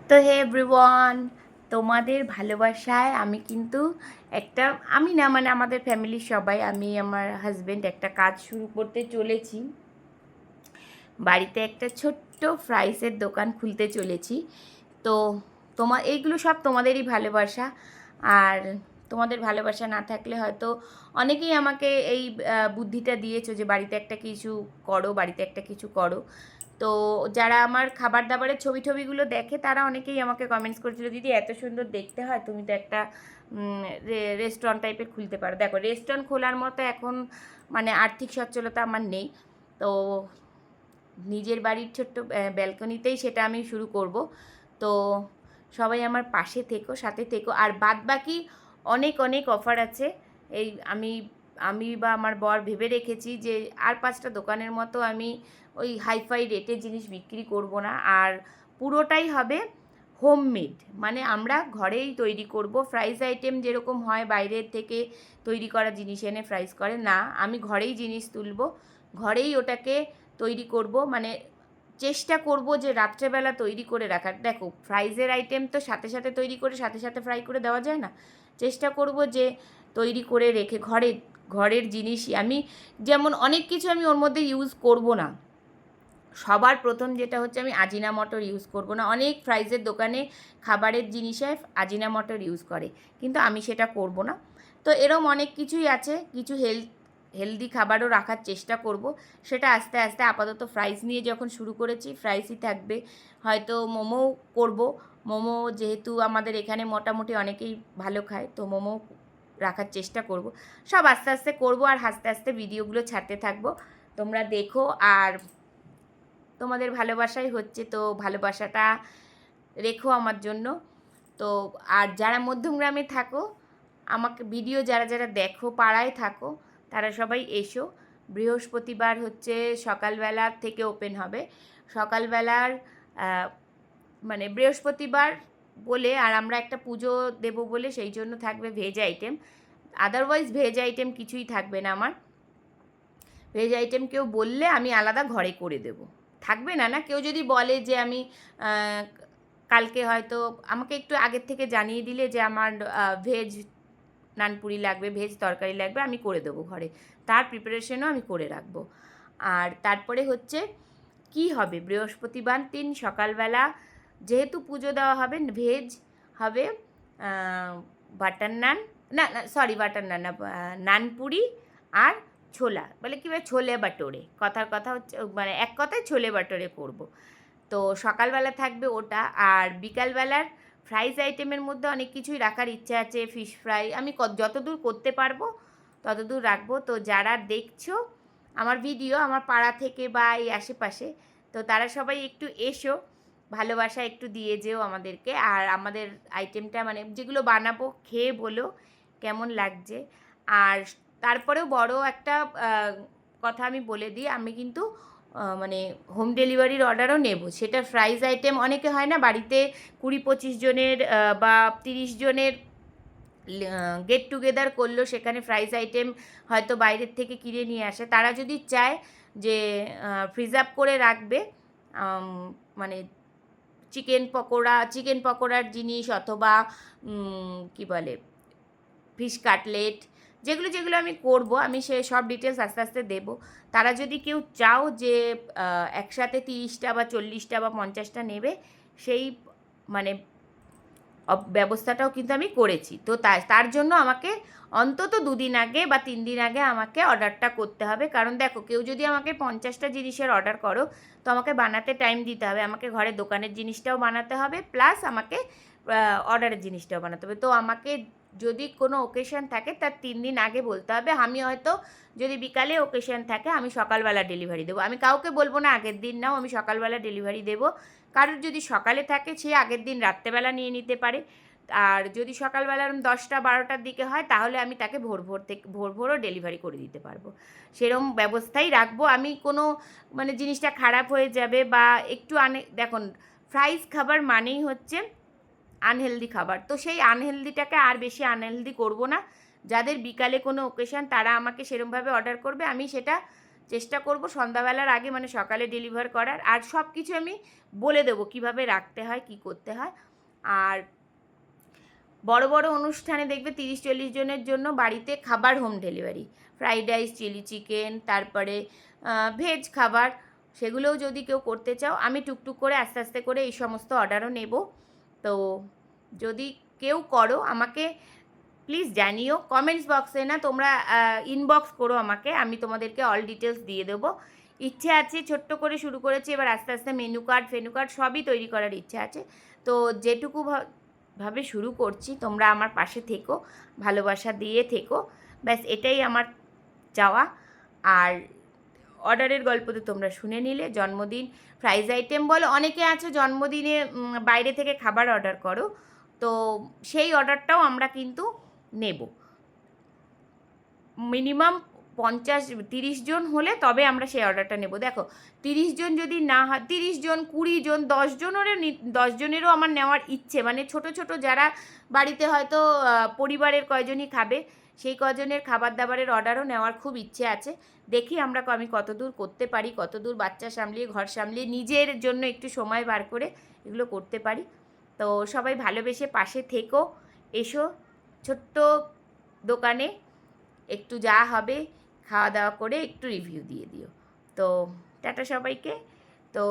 তো হে এভরিওয়ান, তোমাদের ভালোবাসায় আমি কিন্তু একটা আমি না মানে আমাদের ফ্যামিলির সবাই আমি আমার হাজব্যান্ড একটা কাজ শুরু করতে চলেছি। বাড়িতে একটা ছোট্ট ফ্রাইসের দোকান খুলতে চলেছি। তো এইগুলো সব তোমাদেরই ভালোবাসা। আর তোমাদের ভালোবাসা না থাকলে হয়তো অনেকেই আমাকে এই বুদ্ধিটা দিয়েছো যে বাড়িতে একটা কিছু করো, বাড়িতে একটা কিছু করো। তো যারা আমার খাবার দাবারের ছবি টবিগুলো দেখে তারা অনেকেই আমাকে কমেন্টস করেছিল, দিদি এত সুন্দর দেখতে হয়, তুমি তো একটা রেস্টুরেন্ট টাইপের খুলতে পারো। দেখো, রেস্টুরেন্ট খোলার মতো এখন মানে আর্থিক সচ্ছলতা আমার নেই। তো নিজের বাড়ির ছোট্ট ব্যালকনিতেই সেটা আমি শুরু করব। তো সবাই আমার পাশে থেকো, সাথে থেকো। আর বাদ বাকি অনেক অনেক অফার আছে। এই আমি আমি বা আমার বর ভেবে রেখেছি যে আর 5টা দোকানের মতো আমি ওই হাইফাই রেটের জিনিস বিক্রি করব না। আর পুরোটাই হবে হোমমেড, মানে আমরা ঘরেই তৈরি করব। ফ্রাইজ আইটেম যেরকম হয় বাইরের থেকে তৈরি করা জিনিস এনে ফ্রাইজ করে, না, আমি ঘরেই জিনিস তুলব, ঘরেই ওটাকে তৈরি করব। মানে চেষ্টা করব যে রাত্রেবেলা তৈরি করে রাখার। দেখো, ফ্রাইজের আইটেম তো সাথে সাথে তৈরি করে সাথে সাথে ফ্রাই করে দেওয়া যায় না। চেষ্টা করব যে তৈরি করে রেখে ঘরের জিনিসই আমি, যেমন অনেক কিছু আমি ওর মধ্যে ইউজ করব না। সবার প্রথম যেটা হচ্ছে, আমি আজিনা মটর ইউজ করব না। অনেক ফ্রাইজের দোকানে খাবারের জিনিসে আজিনা মটর ইউজ করে, কিন্তু আমি সেটা করব না। তো এরম অনেক কিছুই আছে, কিছু হেলদি খাবারও রাখার চেষ্টা করব। সেটা আস্তে আস্তে, আপাতত ফ্রাইজ নিয়ে যখন শুরু করেছি ফ্রাইসই থাকবে। হয়তো মোমো করব। মোমো যেহেতু আমাদের এখানে মোটামুটি অনেকেই ভালো খায়, তো মোমো রাখার চেষ্টা করব। সব আস্তে আস্তে করব আর আস্তে আস্তে ভিডিওগুলো ছাড়তে থাকবো, তোমরা দেখো। আর তোমাদের ভালোবাসাই হচ্ছে, তো ভালোবাসাটা রেখো আমার জন্য। তো আর যারা মধ্যমগ্রামে থাকো, আমাকে ভিডিও যারা যারা দেখো, পাড়ায় থাকো, তারা সবাই এসো। বৃহস্পতিবার হচ্ছে সকালবেলা থেকে ওপেন হবে। সকালবেলার মানে বৃহস্পতিবার বলে, আর আমরা একটা পুজো দেব বলে সেই জন্য থাকবে veg item. Otherwise veg item কিছুই থাকবে না আমার। ভেজ আইটেম কেউ বললে আমি আলাদা ঘরে করে দেবো, থাকবে না। না, কেউ যদি বলে যে আমি কালকে হয়তো আমাকে একটু আগের থেকে জানিয়ে দিলে যে আমার ভেজ নানপুরি লাগবে, ভেজ তরকারি লাগবে, আমি করে দেবো ঘরে। তার প্রিপারেশনও আমি করে রাখবো। আর তারপরে হচ্ছে কি হবে, বৃহস্পতিবার দিন সকালবেলা যেহেতু পুজো দেওয়া হবে, ভেজ হবে, বাটার নান, না না সরি বাটার নান না, নানপুরি আর ছোলা, বলে কী বলে ছোলে বাটোরে, কথার কথা হচ্ছে মানে এক কথায় ছোলে বাটোরে করব। তো সকালবেলা থাকবে ওটা। আর বিকালবেলার ফ্রাইজ আইটেমের মধ্যে অনেক কিছুই রাখার ইচ্ছা আছে। ফিশ ফ্রাই আমি যতদূর করতে পারবো ততদূর রাখবো। তো যারা দেখছো আমার ভিডিও আমার পাড়া থেকে বা এই আশেপাশে, তো তারা সবাই একটু এসো, ভালোবাসা একটু দিয়ে যেও আমাদেরকে। আর আমাদের আইটেমটা মানে যেগুলো বানাবো খেয়ে বলো কেমন লাগছে। আর তারপরেও বড় একটা কথা আমি বলে দিই, আমি কিন্তু মানে হোম ডেলিভারির অর্ডারও নেব। সেটা ফ্রাইজ আইটেম অনেকে হয় না বাড়িতে 20-25 জনের বা 30 জনের গেট টুগেদার করলো, সেখানে ফ্রাইজ আইটেম হয়তো বাইরের থেকে কিনে নিয়ে আসে। তারা যদি চায় যে প্রিজার্ভ করে রাখবে, মানে চিকেন পকোড়ার জিনিস, অথবা কি বলে ফিশ কাটলেট, যেগুলো যেগুলো আমি করব, আমি সে সব ডিটেলস আস্তে আস্তে দেবো। তারা যদি কেউ চাও যে একসাথে 30টা বা 40টা বা 50টা নেবে, সেই মানে ব্যবস্থাটাও কিন্তু আমি করেছি। তো তার জন্য আমাকে অন্তত 2 দিন আগে বা 3 দিন আগে আমাকে অর্ডারটা করতে হবে। কারণ দেখো, কেউ যদি আমাকে 50টা জিনিসের অর্ডার করো, তো আমাকে বানাতে টাইম দিতে হবে, আমাকে ঘরে দোকানের জিনিসটাও বানাতে হবে, প্লাস আমাকে অর্ডারের জিনিসটাও বানাতে হবে। তো আমাকে যদি কোনো ওকেশন থাকে তার 3 দিন আগে বলতে হবে। আমি হয়তো যদি বিকালে ওকেশন থাকে আমি সকালবেলা ডেলিভারি দেবো। আমি কাউকে বলবো না আগের দিন নাও, আমি সকালবেলা ডেলিভারি দেবো। কারোর যদি সকালে থাকে সে আগের দিন রাত্রেবেলা নিয়ে নিতে পারে। আর যদি সকালবেলা 10টা-12টার দিকে হয়, তাহলে আমি তাকে ভোরও ডেলিভারি করে দিতে পারবো। সেরম ব্যবস্থাই রাখবো আমি। কোনো মানে জিনিসটা খারাপ হয়ে যাবে বা একটু দেখুন, ফ্রাইজ খাবার মানেই হচ্ছে আনহেলদি খাবার। তো সেই আনহেলদিটাকে আর বেশি আনহেলদি করব না। যাদের বিকালে কোনো ওকেশন তারা আমাকে সেরমভাবে অর্ডার করবে, আমি সেটা চেষ্টা করব সন্ধ্যাবেলার আগে মানে সকালে ডেলিভার করার। আর সব কিছু আমি বলে দেবো কীভাবে রাখতে হয়, কী করতে হয়। আর বড় বড় অনুষ্ঠানে দেখবে 30-40 জনের জন্য বাড়িতে খাবার home delivery, fried rice, chilli chicken, তারপরে ভেজ খাবার, সেগুলোও যদি কেউ করতে চাও আমি টুকটুক করে আস্তে আস্তে করে এই সমস্ত অর্ডারও নেব। তো যদি কেউ করো আমাকে প্লিজ জানিও, কমেন্টস বক্সে না, তোমরা ইনবক্স করো আমাকে, আমি তোমাদেরকে অল ডিটেলস দিয়ে দেবো। ইচ্ছে আছে, ছোট্ট করে শুরু করেছি, এবার আস্তে আস্তে মেনু কার্ড সবই তৈরি করার ইচ্ছে আছে। তো যেটুকু ভাবে শুরু করছি, তোমরা আমার পাশে থেকো, ভালোবাসা দিয়ে থেকো, ব্যাস এটাই আমার চাওয়া। আর অর্ডারের গল্প তো তোমরা শুনে নিলে, জন্মদিন ফ্রাইজ আইটেম বলো, অনেকে আছে জন্মদিনে বাইরে থেকে খাবার অর্ডার করো, তো সেই অর্ডারটাও আমরা কিন্তু নেব। মিনিমাম 30 জন হলে তবে আমরা সেই অর্ডারটা নেব। দেখো 30 জন যদি না হয়, 30 জন, 20 জন, 10 জনেরও আমার নেওয়ার ইচ্ছে, মানে ছোট ছোট যারা বাড়িতে হয়তো পরিবারের কয়জনই খাবে, সেই কজনের খাবার দাবারের অর্ডারও নেওয়ার খুব ইচ্ছে আছে। দেখি আমি কতদূর করতে পারি, কতদূর বাচ্চা সামলিয়ে ঘর সামলিয়ে নিজের জন্য একটু সময় বার করে এগুলো করতে পারি। তো সবাই ভালোবেসে পাশে থেকো, এসো ছোট্ট দোকানে, একটু যা হবে খাওয়া দাওয়া করে একটু রিভিউ দিয়ে দিও। তো টাটা সবাইকে। তো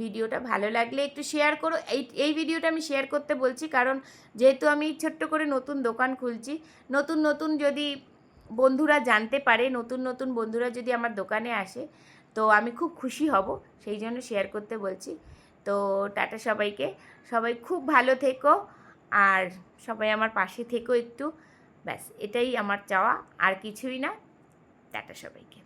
ভিডিওটা ভালো লাগলে একটু শেয়ার করো। এই ভিডিওটা আমি শেয়ার করতে বলছি কারণ যেহেতু আমি ছোট্ট করে নতুন দোকান খুলছি, নতুন যদি বন্ধুরা জানতে পারে, নতুন বন্ধুরা যদি আমার দোকানে আসে, তো আমি খুব খুশি হব, সেই জন্য শেয়ার করতে বলছি। তো টাটা সবাইকে, সবাই খুব ভালো থেকো আর সবাই আমার পাশে থেকো একটু, ব্যাস এটাই আমার চাওয়া, আর কিছুই না। টাটা সবাইকে।